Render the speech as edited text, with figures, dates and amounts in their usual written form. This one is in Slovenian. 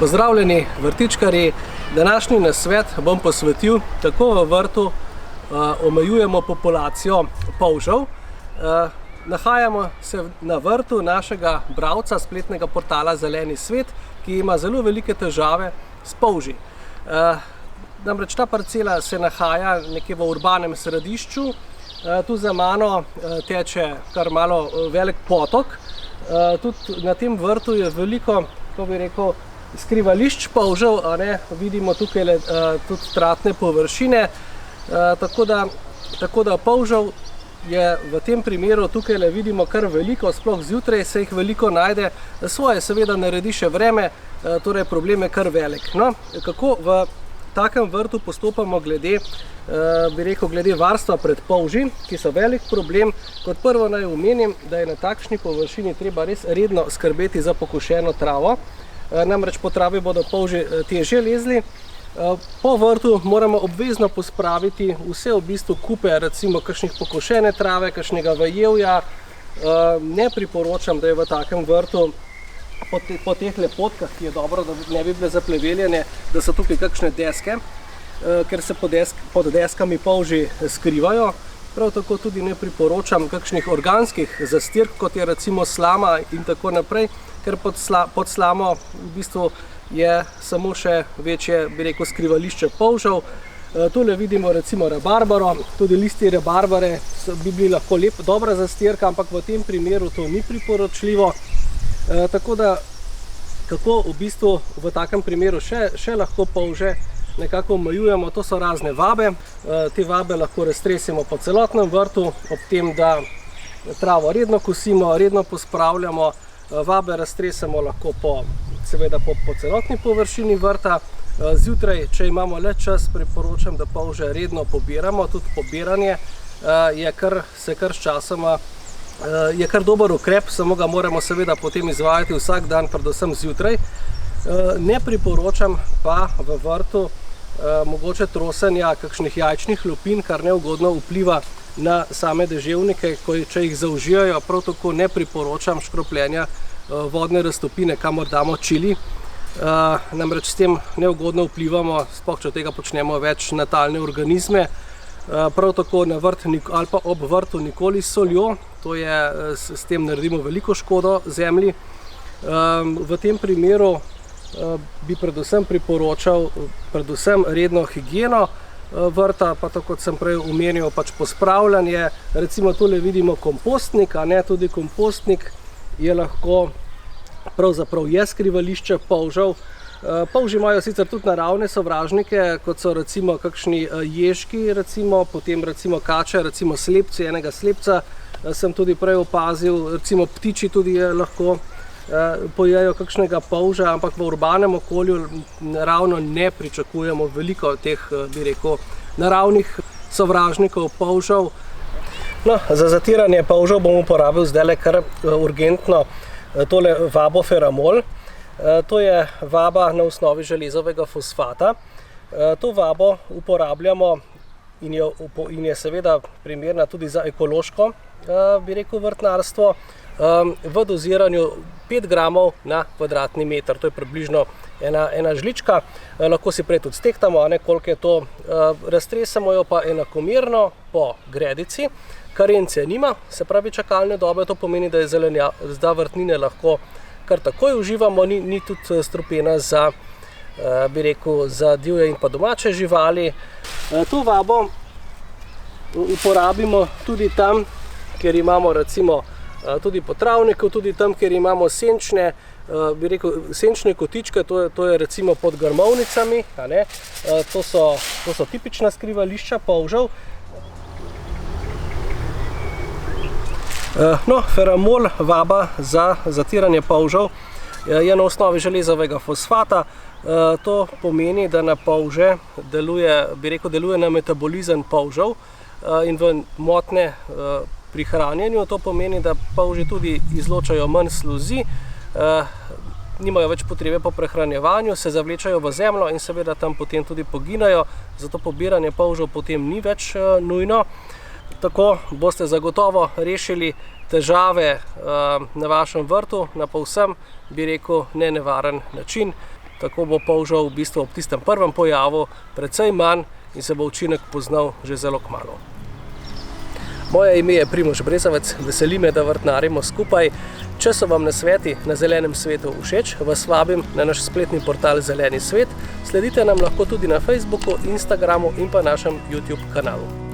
Pozdravljeni vrtičkarji, današnji nasvet bom posvetil tako v vrtu omejujemo populacijo polžev. Nahajamo se na vrtu našega bralca spletnega portala Zeleni svet, ki ima zelo velike težave s polži. Namreč ta parcela se nahaja nekje v urbanem središču, tu za mano teče kar malo velik potok. Tudi na tem vrtu je veliko, kako bi rekel, skrivališč polžev, vidimo tukaj tudi tratne površine, tako da polžev je v tem primeru tukaj vidimo kar veliko, sploh zjutraj se jih veliko najde, svoje seveda naredi še vreme, torej problem je kar velik. No, kako v takem vrtu postopamo glede varstva pred polži, ki so velik problem? Kot prvo naj omenim, da je na takšni površini treba res redno skrbeti za pokošeno travo, namreč po travi bodo polži težje lezli. Po vrtu moramo obvezno pospraviti vse v bistvu kupe, recimo kakšnih pokošene trave, kakšnega vejevja. Ne priporočam, da je v takem vrtu po teh lepotkah, ki je dobro, da ne bi bile zapleveljene, da so tukaj kakšne deske, ker se pod deskami polži skrivajo. Prav tako tudi ne priporočam kakšnih organskih zastirk, kot je recimo slama in tako naprej, ker pod slamo v bistvu je samo še večje, bi rekel, skrivališče polžev. Tule vidimo recimo rabarbaro, tudi listi rabarbare bi bili lahko dobra zastirka, ampak v tem primeru to ni priporočljivo. Tako da, kako v bistvu v takem primeru še lahko polže nekako omejujemo, to so razne vabe. Te vabe lahko raztresemo po celotnem vrtu, ob tem, da travo redno kosimo, redno pospravljamo. Vabe raztresemo lahko po celotni površini vrta. Zjutraj, če imamo le čas, priporočam, da polže redno pobiramo. Tudi pobiranje je kar dober ukrep, samo ga moramo seveda potem izvajati vsak dan, predvsem zjutraj. Ne priporočam pa v vrtu mogoče trosenja kakšnih jajčnih lupin, kar neugodno vpliva na same deževnike, če jih zaužijajo. Prav tako ne priporočam škropljenja vodne raztopine, kamor damo čili. Namreč s tem neugodno vplivamo, sploh če tega počnemo, več na talne organizme. Prav tako na vrt ali pa ob vrtu nikoli s soljo, s tem naredimo veliko škodo zemlji. V tem primeru bi predvsem priporočal redno higieno vrta, pa tako kot sem prej omenil, pospravljanje. Recimo tule vidimo kompostnik, tudi kompostnik je lahko pravzaprav skrivališče polžev. Polži imajo sicer tudi naravne sovražnike, kot so recimo kakšni ježki, potem recimo kače, recimo slepci, enega slepca sem tudi prej opazil, recimo ptiči tudi lahko pojejo kakšnega polža, ampak v urbanem okolju ravno ne pričakujemo veliko teh, bi rekel, naravnih sovražnikov polžev. No, za zatiranje polžev bom uporabil zdajle kar urgentno tole vabo Feramol. To je vaba na osnovi železovega fosfata. To vabo uporabljamo in je seveda primerna tudi za ekološko, bi rekel, vrtnarstvo, v doziranju 5 gramov na kvadratni meter. To je približno ena žlička. Lahko si prej tudi stehtamo, koliko je to. Raztresemo jo pa enakomerno po gredici. Karence nima, se pravi čakalne dobe, to pomeni, da vrtnine lahko kar takoj uživamo, ni tudi strupena za, bi rekel, za divje in pa domače živali. To vabo uporabimo tudi tam, kjer imamo recimo tudi po travniku, tudi tam, kjer imamo senčne, bi rekel, senčne kotičke, to je recimo pod grmovnicami, to so tipična skrivališča polžev. No, Feramol, vaba za zatiranje polžev, je na osnovi železovega fosfata. To pomeni, da na polže deluje na metabolizem polžev in v motnje pri hranjenju. To pomeni, da polži tudi izločajo manj sluzi, nimajo več potrebe po prehranjevanju, se zavlečajo v zemljo in seveda tam potem tudi poginajo, zato pobiranje polžev potem ni več nujno. Tako boste zagotovo rešili težave na vašem vrtu na povsem, bi rekel, nenevaren način. tako bo polžev v bistvu ob tistem prvem pojavu precej manj in se bo učinek poznal že zelo kmalu. Moje ime je Primož Brezovec, veseli me, da vrtnarimo skupaj. Če so vam nasveti na zelenem svetu všeč, vas vabim na naš spletni portal Zeleni svet. Sledite nam lahko tudi na Facebooku, Instagramu in pa našem YouTube kanalu.